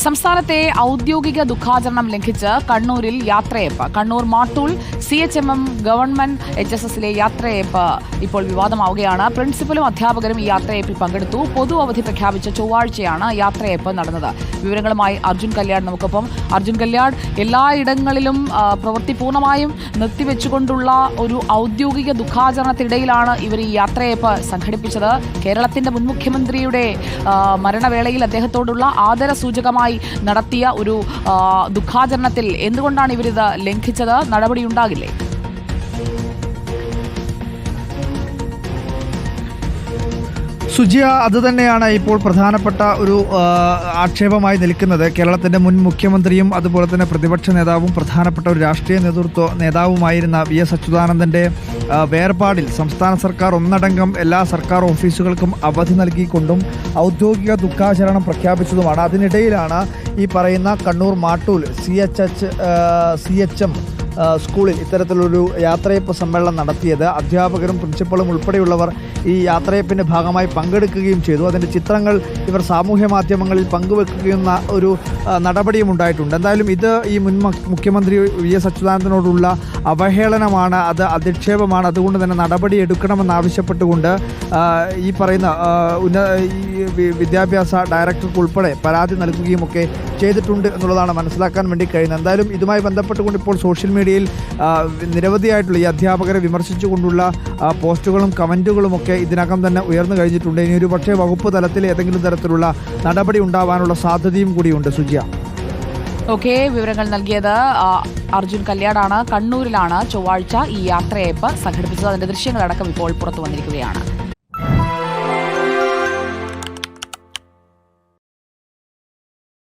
സംസ്ഥാനത്തെ ഔദ്യോഗിക ദുഃഖാചരണം ലംഘിച്ച് കണ്ണൂരിൽ യാത്രയയപ്പ്. കണ്ണൂർ മാട്ടൂൽ CHMM ഗവൺമെന്റ് HSSലെ യാത്രയയപ്പ് ഇപ്പോൾ വിവാദമാവുകയാണ്. പ്രിൻസിപ്പലും അധ്യാപകരും ഈ യാത്രയയപ്പിൽ പങ്കെടുത്തു. പൊതു അവധി പ്രഖ്യാപിച്ച ചൊവ്വാഴ്ചയാണ് യാത്രയയപ്പ് നടന്നത്. വിവരങ്ങളുമായി അർജുൻ കല്യാട് നമുക്കൊപ്പം. അർജുൻ കല്യാട്, എല്ലായിടങ്ങളിലും പ്രവൃത്തി പൂർണ്ണമായും നിർത്തിവെച്ചുകൊണ്ടുള്ള ഒരു ഔദ്യോഗിക ദുഃഖാചരണത്തിനിടയിലാണ് ഇവർ ഈ യാത്രയയപ്പ് സംഘടിപ്പിച്ചത്. കേരളത്തിന്റെ മുൻ മുഖ്യമന്ത്രിയുടെ മരണവേളയിൽ അദ്ദേഹത്തോടുള്ള ആദരസൂചകമായി നടത്തിയ ഒരു ദുഃഖാചരണത്തിൽ എന്തുകൊണ്ടാണ് ഇവരിത് ലംഘിച്ചത്? നടപടിയുണ്ടാകില്ലേ? സുജിയ, അതുതന്നെയാണ് ഇപ്പോൾ പ്രധാനപ്പെട്ട ഒരു ആക്ഷേപമായി നിൽക്കുന്നത്. കേരളത്തിൻ്റെ മുൻ മുഖ്യമന്ത്രിയും അതുപോലെ തന്നെ പ്രതിപക്ഷ നേതാവും പ്രധാനപ്പെട്ട ഒരു രാഷ്ട്രീയ നേതാവുമായിരുന്ന VS അച്യുതാനന്ദൻ്റെ വേർപാടിൽ സംസ്ഥാന സർക്കാർ ഒന്നടങ്കം എല്ലാ സർക്കാർ ഓഫീസുകൾക്കും അവധി നൽകിക്കൊണ്ടും ഔദ്യോഗിക ദുഃഖാചരണം പ്രഖ്യാപിച്ചതുമാണ്. അതിനിടയിലാണ് ഈ പറയുന്ന കണ്ണൂർ മാട്ടൂൽ CHM സ്കൂളിൽ ഇത്തരത്തിലൊരു യാത്രയയപ്പ് സമ്മേളനം നടത്തിയത്. അധ്യാപകരും പ്രിൻസിപ്പളും ഉൾപ്പെടെയുള്ളവർ ഈ യാത്രയയപ്പിൻ്റെ ഭാഗമായി പങ്കെടുക്കുകയും ചെയ്തു. അതിൻ്റെ ചിത്രങ്ങൾ ഇവർ സാമൂഹ്യ മാധ്യമങ്ങളിൽ പങ്കുവെക്കുന്ന ഒരു നടപടിയും ഉണ്ടായിട്ടുണ്ട്. എന്തായാലും ഇത് ഈ മുൻ മുഖ്യമന്ത്രി VS അച്യുതാനന്ദനോടുള്ള അവഹേളനമാണ്, അത് അധിക്ഷേപമാണ്. അതുകൊണ്ട് തന്നെ നടപടി എടുക്കണമെന്നാവശ്യപ്പെട്ടുകൊണ്ട് ഈ പറയുന്ന വിദ്യാഭ്യാസ ഡയറക്ടർക്ക് ഉൾപ്പെടെ പരാതി നൽകുകയും ഒക്കെ ചെയ്തിട്ടുണ്ട് എന്നുള്ളതാണ് മനസ്സിലാക്കാൻ വേണ്ടി കഴിയുന്നത്. എന്തായാലും ഇതുമായി ബന്ധപ്പെട്ടുകൊണ്ട് ഇപ്പോൾ സോഷ്യൽ മീഡിയയിൽ നിരവധിയായിട്ടുള്ള ഈ അധ്യാപകരെ വിമർശിച്ചുകൊണ്ടുള്ള പോസ്റ്റുകളും കമൻറ്റുകളും ഒക്കെ ഇതിനകം തന്നെ ഉയർന്നു കഴിഞ്ഞിട്ടുണ്ട്. ഇനി ഒരു പക്ഷേ വകുപ്പ് തലത്തിൽ ഏതെങ്കിലും തരത്തിലുള്ള നടപടി ഉണ്ടാവാനുള്ള സാധ്യതയും കൂടിയുണ്ട്. സുജിയ, ഓക്കെ, വിവരങ്ങൾ നൽകിയത് അർജുൻ കല്യാടാണ്. കണ്ണൂരിലാണ് ചൊവ്വാഴ്ച ഈ യാത്രയയപ്പ് സംഘടിപ്പിച്ചത്. അതിന്റെ ദൃശ്യങ്ങളടക്കം ഇപ്പോൾ പുറത്തു വന്നിരിക്കുകയാണ്.